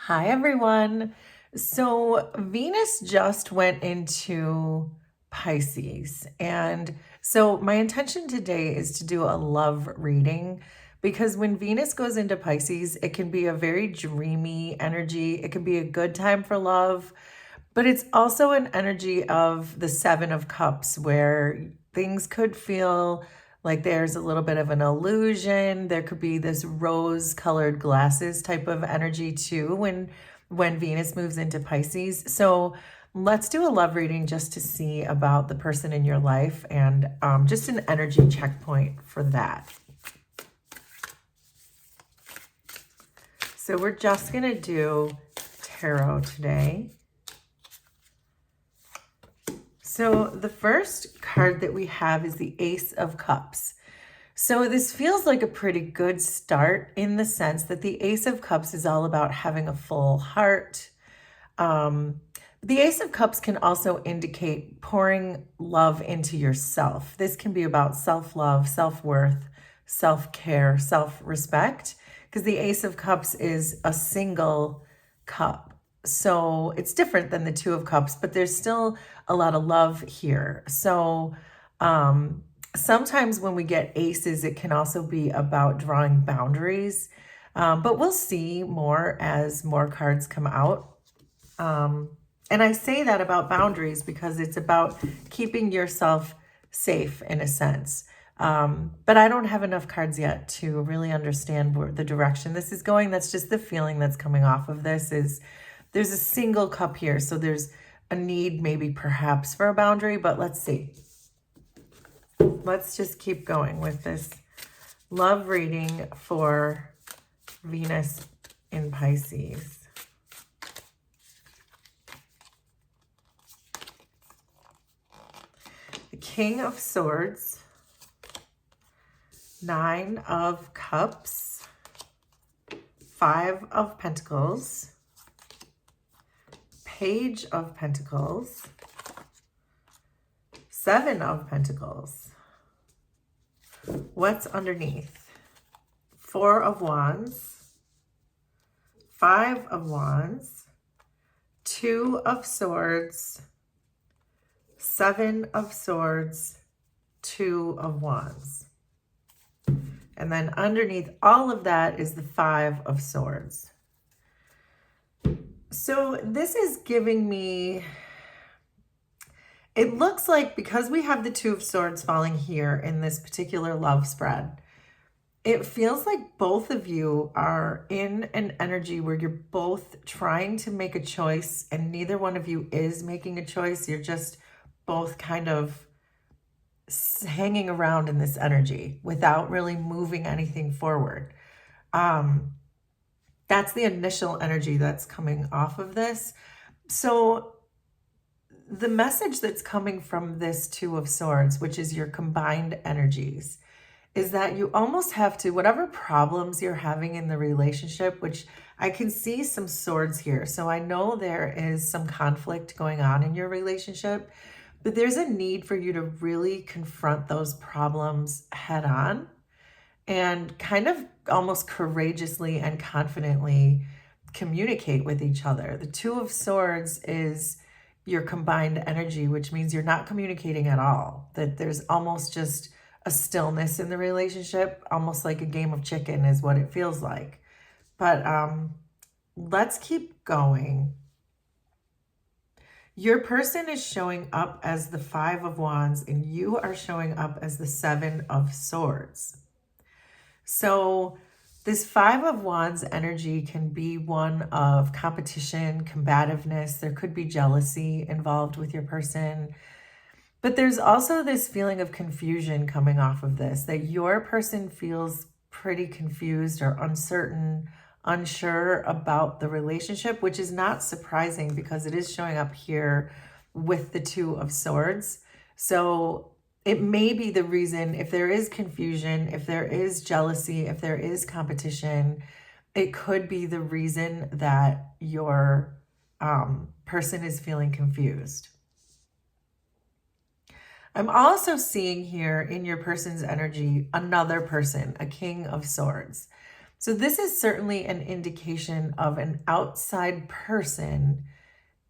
Hi, everyone. So Venus just went into Pisces. And so my intention today is to do a love reading because when Venus goes into Pisces, it can be a very dreamy energy. It can be a good time for love, but it's also an energy of the Seven of Cups where things could feel like there's a little bit of an illusion. There could be this rose-colored glasses type of energy too when Venus moves into Pisces. So let's do a love reading just to see about the person in your life and just an energy checkpoint for that. So we're just going to do tarot today. So the first card that we have is the Ace of Cups. So this feels like a pretty good start in the sense that the Ace of Cups is all about having a full heart. The Ace of Cups can also indicate pouring love into yourself. This can be about self-love, self-worth, self-care, self-respect, because the Ace of Cups is a single cup. So it's different than the Two of Cups, but there's still a lot of love here. So sometimes when we get aces, it can also be about drawing boundaries. But we'll see more as more cards come out. And I say that about boundaries because it's about keeping yourself safe in a sense. But I don't have enough cards yet to really understand where the direction this is going. That's just the feeling that's coming off of this is there's a single cup here. So there's a need maybe perhaps for a boundary, but let's see. Let's just keep going with this love reading for Venus in Pisces. The King of Swords, Nine of Cups, Five of Pentacles, Page of Pentacles, Seven of Pentacles. What's underneath? Four of Wands, Five of Wands, Two of Swords, Seven of Swords, Two of Wands. And then underneath all of that is the Five of Swords. So this is giving me, it looks like because we have the Two of Swords falling here in this particular love spread, it feels like both of you are in an energy where you're both trying to make a choice and neither one of you is making a choice. You're just both kind of hanging around in this energy without really moving anything forward. That's the initial energy that's coming off of this. So the message that's coming from this Two of Swords, which is your combined energies, is that you almost have to, whatever problems you're having in the relationship, which I can see some swords here. So I know there is some conflict going on in your relationship, but there's a need for you to really confront those problems head on and kind of almost courageously and confidently communicate with each other. The Two of Swords is your combined energy, which means you're not communicating at all, that there's almost just a stillness in the relationship, almost like a game of chicken is what it feels like. But let's keep going. Your person is showing up as the Five of Wands and you are showing up as the Seven of Swords. So this Five of Wands energy can be one of competition, combativeness. There could be jealousy involved with your person. But there's also this feeling of confusion coming off of this, that your person feels pretty confused or uncertain, unsure about the relationship, which is not surprising because it is showing up here with the Two of Swords. So it may be the reason, if there is confusion, if there is jealousy, if there is competition, it could be the reason that your person is feeling confused. I'm also seeing here in your person's energy, another person, a King of Swords. So this is certainly an indication of an outside person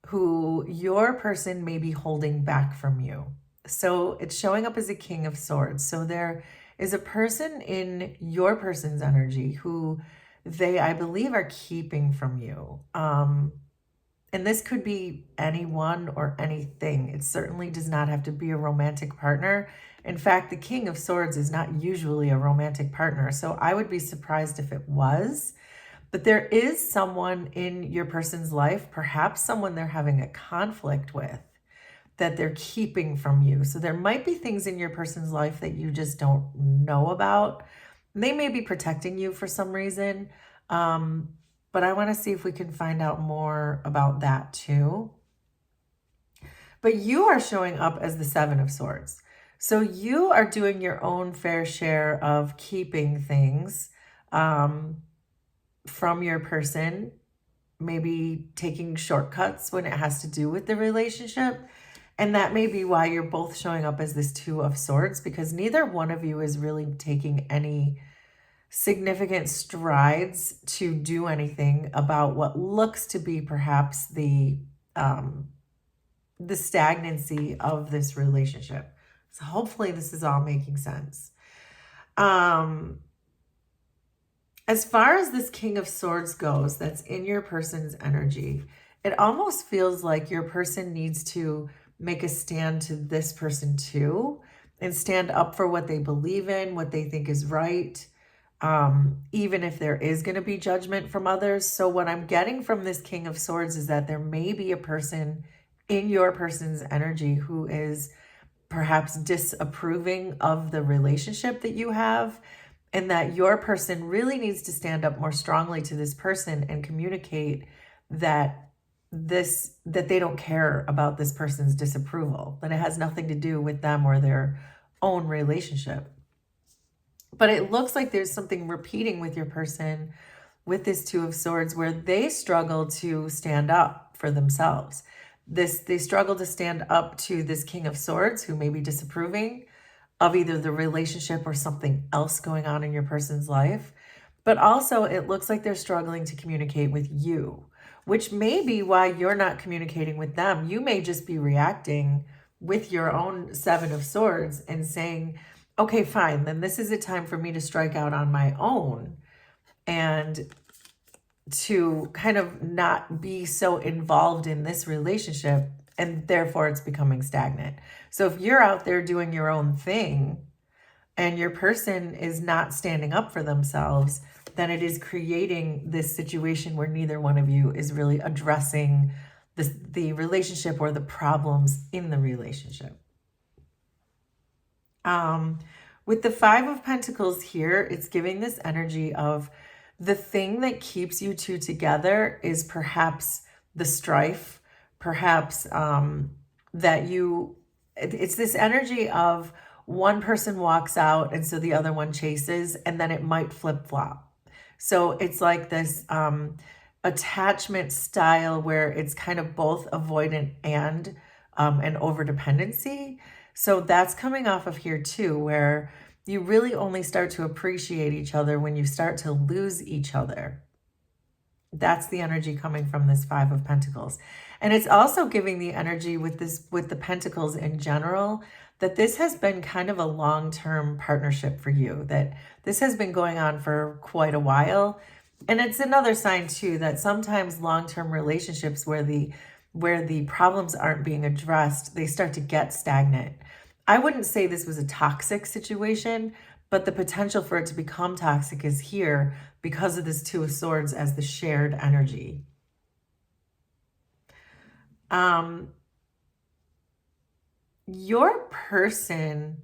who your person may be holding back from you. So it's showing up as a King of Swords. So there is a person in your person's energy who they, I believe, are keeping from you. And this could be anyone or anything. It certainly does not have to be a romantic partner. In fact, the King of Swords is not usually a romantic partner. So I would be surprised if it was. But there is someone in your person's life, perhaps someone they're having a conflict with, that they're keeping from you. So there might be things in your person's life that you just don't know about. They may be protecting you for some reason. But I want to see if we can find out more about that too. But you are showing up as the Seven of Swords. So you are doing your own fair share of keeping things from your person, maybe taking shortcuts when it has to do with the relationship. And that may be why you're both showing up as this Two of Swords, because neither one of you is really taking any significant strides to do anything about what looks to be perhaps the stagnancy of this relationship. So hopefully this is all making sense. As far as this King of Swords goes, that's in your person's energy, it almost feels like your person needs to make a stand to this person too, and stand up for what they believe in, what they think is right, even if there is going to be judgment from others. So what I'm getting from this King of Swords is that there may be a person in your person's energy who is perhaps disapproving of the relationship that you have, and that your person really needs to stand up more strongly to this person and communicate that they don't care about this person's disapproval, that it has nothing to do with them or their own relationship. But it looks like there's something repeating with your person with this Two of Swords, where they struggle to stand up for themselves. They struggle to stand up to this King of Swords who may be disapproving of either the relationship or something else going on in your person's life. But also it looks like they're struggling to communicate with you, which may be why you're not communicating with them. You may just be reacting with your own Seven of Swords and saying, okay, fine, then this is a time for me to strike out on my own and to kind of not be so involved in this relationship, and therefore it's becoming stagnant. So if you're out there doing your own thing and your person is not standing up for themselves, then it is creating this situation where neither one of you is really addressing the relationship or the problems in the relationship. With the Five of Pentacles here, it's giving this energy of the thing that keeps you two together is perhaps the strife, perhaps it's this energy of one person walks out and so the other one chases, and then it might flip-flop. So it's like this attachment style where it's kind of both avoidant and an overdependency. So that's coming off of here too, where you really only start to appreciate each other when you start to lose each other. That's the energy coming from this Five of Pentacles. And it's also giving the energy with the Pentacles in general, that this has been kind of a long-term partnership for you, that this has been going on for quite a while. And it's another sign too that sometimes long-term relationships where the problems aren't being addressed, they start to get stagnant. I wouldn't say this was a toxic situation, but the potential for it to become toxic is here because of this Two of Swords as the shared energy. Your person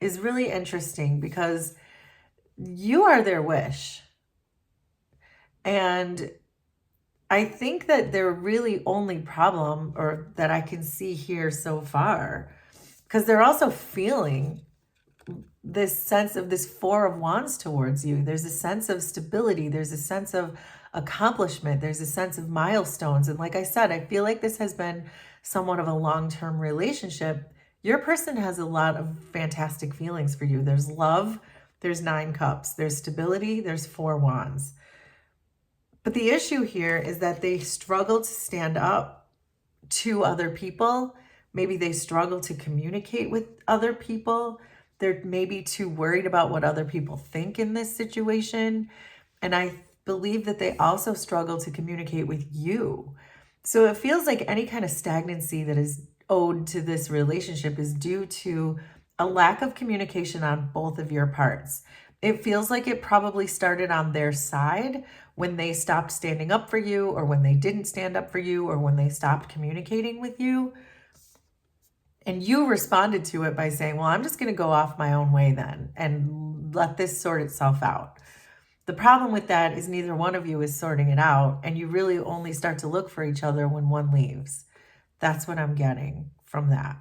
is really interesting because you are their wish. And I think that their really only problem, or that I can see here so far, because they're also feeling this sense of this Four of Wands towards you. There's a sense of stability. There's a sense of accomplishment. There's a sense of milestones. And like I said, I feel like this has been somewhat of a long-term relationship. Your person has a lot of fantastic feelings for you. There's love, there's 9 cups, there's stability, there's 4 wands. But the issue here is that they struggle to stand up to other people. Maybe they struggle to communicate with other people. They're maybe too worried about what other people think in this situation. And I believe that they also struggle to communicate with you. So it feels like any kind of stagnancy that is owed to this relationship is due to a lack of communication on both of your parts. It feels like it probably started on their side when they stopped standing up for you, or when they didn't stand up for you, or when they stopped communicating with you. And you responded to it by saying, well, I'm just going to go off my own way then and let this sort itself out. The problem with that is neither one of you is sorting it out, and you really only start to look for each other when one leaves. That's what I'm getting from that.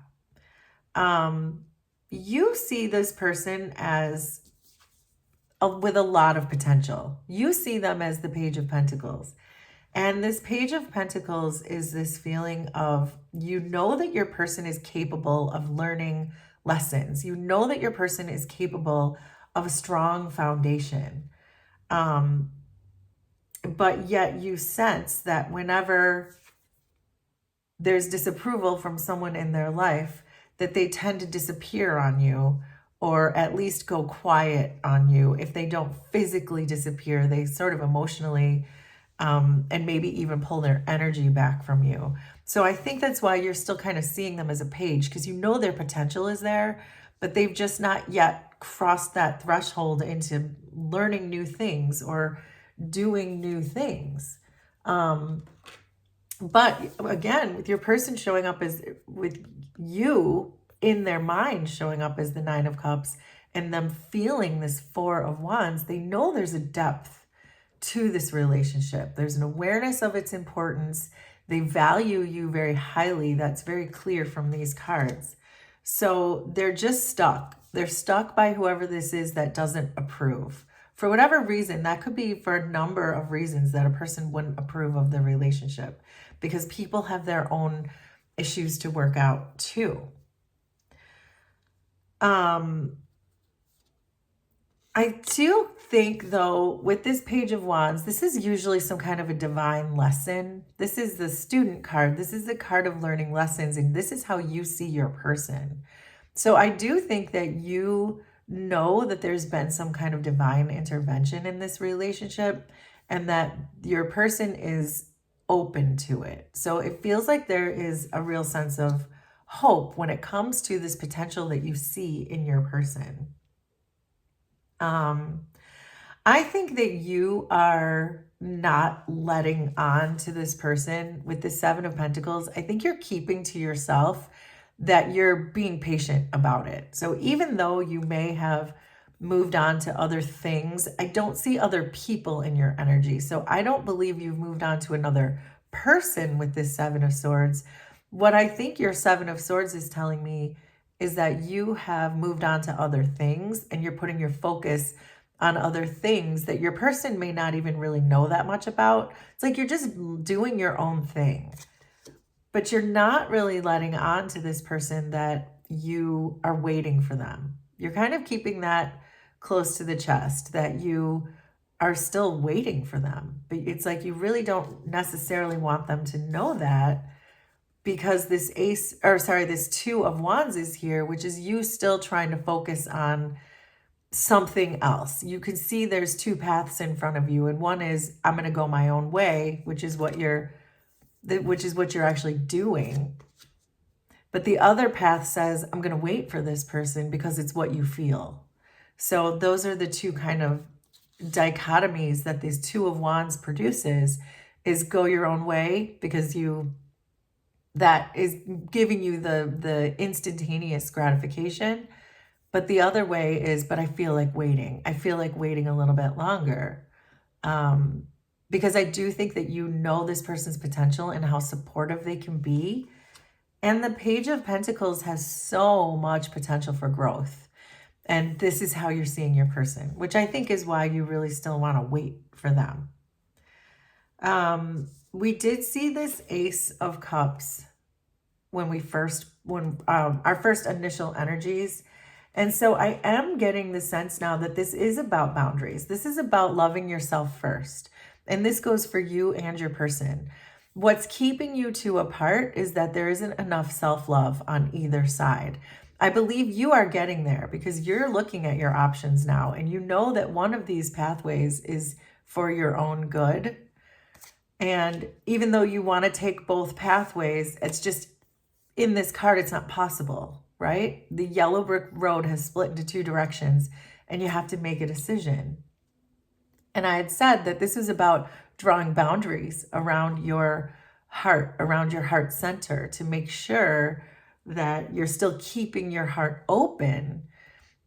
You see this person as with a lot of potential. You see them as the Page of Pentacles. And this Page of Pentacles is this feeling of, you know that your person is capable of learning lessons. You know that your person is capable of a strong foundation. But yet you sense that whenever there's disapproval from someone in their life, that they tend to disappear on you, or at least go quiet on you. If they don't physically disappear, they sort of emotionally and maybe even pull their energy back from you. So I think that's why you're still kind of seeing them as a page, because you know their potential is there, but they've just not yet crossed that threshold into learning new things or doing new things. But again, with your person showing up as, with you in their mind showing up as the 9 of Cups, and them feeling this 4 of Wands, they know there's a depth to this relationship. There's an awareness of its importance. They value you very highly. That's very clear from these cards. So they're just stuck. They're stuck by whoever this is that doesn't approve. For whatever reason, that could be for a number of reasons that a person wouldn't approve of the relationship, because people have their own issues to work out too. I do think, though, with this Page of Wands, this is usually some kind of a divine lesson. This is the student card. This is the card of learning lessons, and this is how you see your person. So I do think that you know that there's been some kind of divine intervention in this relationship, and that your person is open to it. So it feels like there is a real sense of hope when it comes to this potential that you see in your person. I think that you are not letting on to this person with the 7 of Pentacles. I think you're keeping to yourself that you're being patient about it. So even though you may have moved on to other things, I don't see other people in your energy. So I don't believe you've moved on to another person with this 7 of Swords. What I think your 7 of Swords is telling me is that you have moved on to other things, and you're putting your focus on other things that your person may not even really know that much about. It's like you're just doing your own thing, but you're not really letting on to this person that you are waiting for them. You're kind of keeping that close to the chest, that you are still waiting for them. But it's like you really don't necessarily want them to know that, because this this 2 of Wands is here, which is you still trying to focus on something else. You can see there's 2 paths in front of you, and one is, I'm going to go my own way, which is what you're actually doing. But the other path says, I'm going to wait for this person because it's what you feel. So those are the 2 kind of dichotomies that this 2 of Wands produces, is go your own way because that is giving you the instantaneous gratification. But the other way is, but I feel like waiting. I feel like waiting a little bit longer. Because I do think that you know this person's potential and how supportive they can be. And the Page of Pentacles has so much potential for growth. And this is how you're seeing your person, which I think is why you really still want to wait for them. We did see this Ace of Cups when our first initial energies. And so I am getting the sense now that this is about boundaries. This is about loving yourself first. And this goes for you and your person. What's keeping you two apart is that there isn't enough self-love on either side. I believe you are getting there because you're looking at your options now and you know that one of these pathways is for your own good. And even though you want to take both pathways, it's just in this card, it's not possible, right? The yellow brick road has split into two directions and you have to make a decision. And I had said that this was about drawing boundaries around your heart, around your heart center to make sure that you're still keeping your heart open,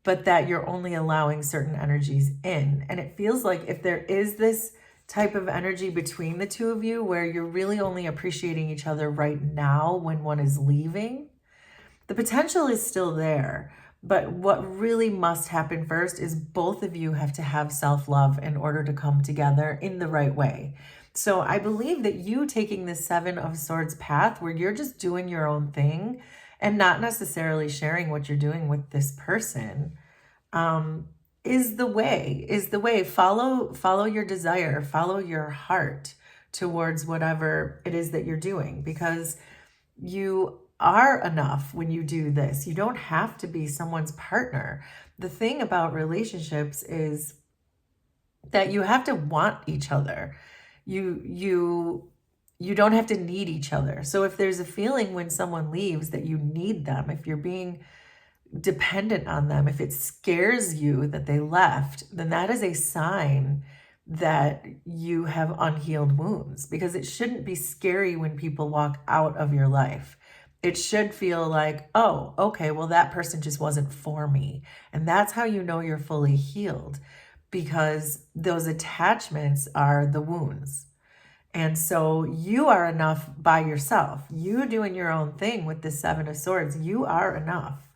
but that you're only allowing certain energies in. And it feels like if there is this type of energy between the two of you where you're really only appreciating each other right now when one is leaving, the potential is still there. But what really must happen first is both of you have to have self-love in order to come together in the right way. So I believe that you taking the Seven of Swords path where you're just doing your own thing and not necessarily sharing what you're doing with this person, is the way. Follow your desire, follow your heart towards whatever it is that you're doing, because you are enough when you do this. You don't have to be someone's partner. The thing about relationships is that you have to want each other. You don't have to need each other. So if there's a feeling when someone leaves that you need them, if you're being dependent on them, if it scares you that they left, then that is a sign that you have unhealed wounds, because it shouldn't be scary when people walk out of your life. It should feel like, oh, okay, well, that person just wasn't for me. And that's how you know you're fully healed, because those attachments are the wounds. And so you are enough by yourself. You doing your own thing with the Seven of Swords, you are enough.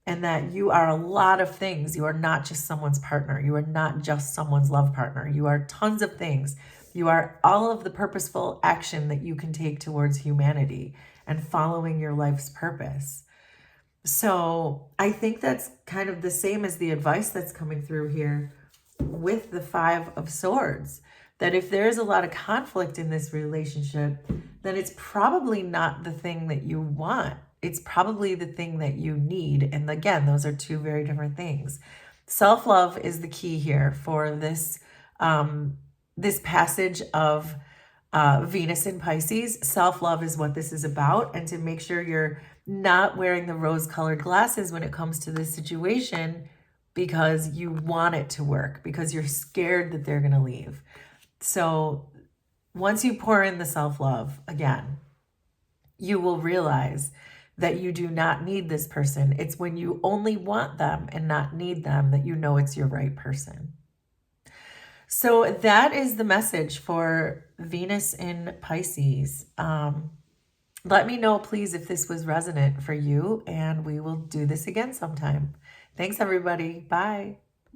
And that you are a lot of things. You are not just someone's partner. You are not just someone's love partner. You are tons of things. You are all of the purposeful action that you can take towards humanity and following your life's purpose. So I think that's kind of the same as the advice that's coming through here with the Five of Swords. That if there's a lot of conflict in this relationship, then it's probably not the thing that you want. It's probably the thing that you need. And again, those are two very different things. Self-love is the key here for this, this passage of Venus in Pisces. Self-love is what this is about. And to make sure you're not wearing the rose-colored glasses when it comes to this situation, because you want it to work, because you're scared that they're going to leave. So once you pour in the self-love again, you will realize that you do not need this person. It's when you only want them and not need them that you know it's your right person. So that is the message for Venus in Pisces. Let me know, please, if this was resonant for you, and we will do this again sometime. Thanks, everybody. Bye.